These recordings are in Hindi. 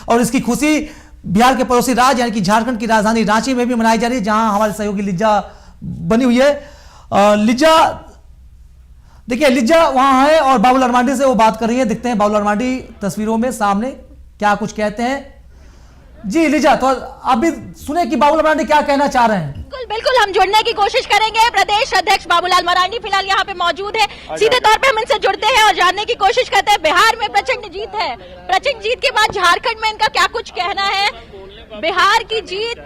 और इसकी खुशी बिहार के पड़ोसी राज्य यानी कि झारखंड की राजधानी रांची में भी मनाई जा रही है, जहां हमारे सहयोगी लिज्जा बनी हुई है। लिज्जा, देखिए लिज्जा वहां है और बाबूलाल मरांडी से वो बात कर रही है। देखते हैं बाबूलाल मरांडी तस्वीरों में सामने क्या कुछ कहते हैं। जी लिज्जा, तो आप भी सुने कि बाबूलाल मरांडी क्या कहना चाह रहे हैं। बिल्कुल बिल्कुल, हम जुड़ने की कोशिश करेंगे। प्रदेश अध्यक्ष बाबूलाल मरांडी फिलहाल यहाँ पे मौजूद है, सीधे तौर पे हम इनसे जुड़ते हैं और जानने की कोशिश करते हैं। बिहार में प्रचंड जीत है, प्रचंड जीत के बाद झारखंड में इनका क्या कुछ कहना है। बिहार की जीत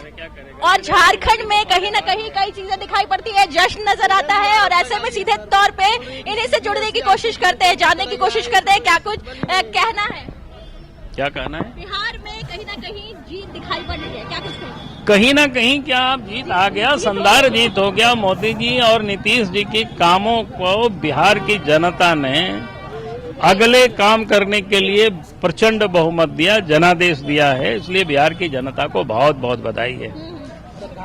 और झारखंड में कहीं ना कहीं कई चीजें दिखाई पड़ती है, जश्न नजर आता है और ऐसे में सीधे तौर पे इन्हीं से जुड़ने की कोशिश करते हैं, जानने की कोशिश करते हैं क्या कुछ कहना है। क्या कहना है? बिहार में कहीं ना कहीं जीत दिखाई पड़ रही है, क्या कुछ कहना? कहीं ना कहीं क्या जीत आ गया, शानदार जीत हो गया। मोदी जी और नीतीश जी के कामों को बिहार की जनता ने अगले काम करने के लिए प्रचंड बहुमत दिया, जनादेश दिया है, इसलिए बिहार की जनता को बहुत बहुत बधाई है।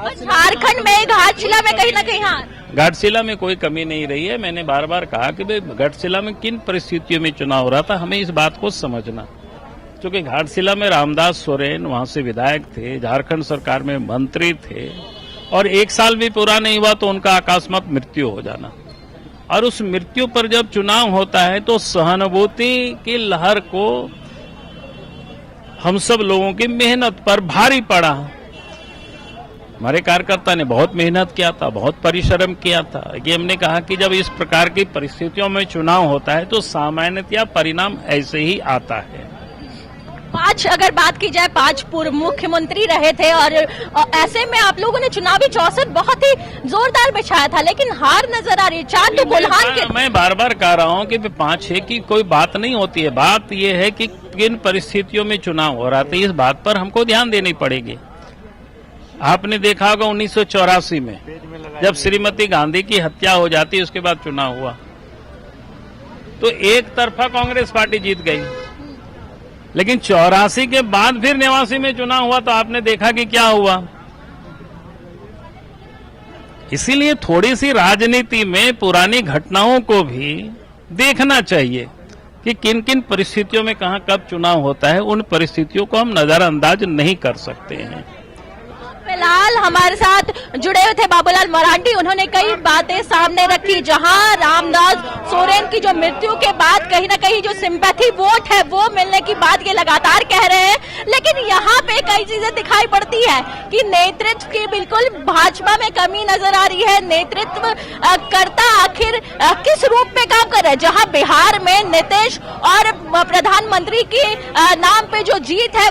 झारखंड में घाटशिला में कहीं ना कहीं हार, घाटशिला में कोई कमी नहीं रही है। मैंने बार बार कहा कि भाई घाटशिला में किन परिस्थितियों में चुनाव हो रहा था, हमें इस बात को समझना। क्योंकि घाटशिला में रामदास सोरेन वहां से विधायक थे, झारखंड सरकार में मंत्री थे और 1 साल भी पूरा नहीं हुआ तो उनका अकस्मात मृत्यु हो जाना, और उस मृत्यु पर जब चुनाव होता है तो सहानुभूति की लहर को हम सब लोगों की मेहनत पर भारी पड़ा। हमारे कार्यकर्ता ने बहुत मेहनत किया था, बहुत परिश्रम किया था। ये हमने कहा कि जब इस प्रकार की परिस्थितियों में चुनाव होता है तो सामान्यतया परिणाम ऐसे ही आता है। 5 अगर बात की जाए, 5 पूर्व मुख्यमंत्री रहे थे और ऐसे में आप लोगों ने चुनावी चौसत बहुत ही जोरदार बिछाया था, लेकिन हार नजर आ रही है। 4 तो गुलहान के। मैं बार बार कह रहा हूं कि 5-6 की कोई बात नहीं होती है, बात यह है कि किन परिस्थितियों में चुनाव हो रहा था, इस बात पर हमको ध्यान देनी पड़ेगी। आपने देखा होगा 1984 में जब श्रीमती गांधी की हत्या हो जाती, उसके बाद चुनाव हुआ तो एक तरफा कांग्रेस पार्टी जीत गई, लेकिन 84 के बाद फिर 89 में चुनाव हुआ तो आपने देखा कि क्या हुआ। इसीलिए थोड़ी सी राजनीति में पुरानी घटनाओं को भी देखना चाहिए कि किन किन परिस्थितियों में कहां कब चुनाव होता है। उन परिस्थितियों को हम नजरअंदाज नहीं कर सकते हैं। फिलहाल हमारे साथ जुड़े हुए थे बाबूलाल मरांडी, उन्होंने कई बातें सामने रखी। जहां रामदास सोरेन की जो मृत्यु के बाद कहीं ना कहीं जो सिंपैथी वोट है वो मिलने की बात ये लगातार कह रहे हैं, लेकिन यहाँ पे कई चीजें दिखाई पड़ती है कि नेतृत्व की बिल्कुल भाजपा में कमी नजर आ रही है। नेतृत्व करता आखिर किस रूप में काम कर रहा है। जहां बिहार में नीतीश और प्रधानमंत्री की नाम पे जो जीत है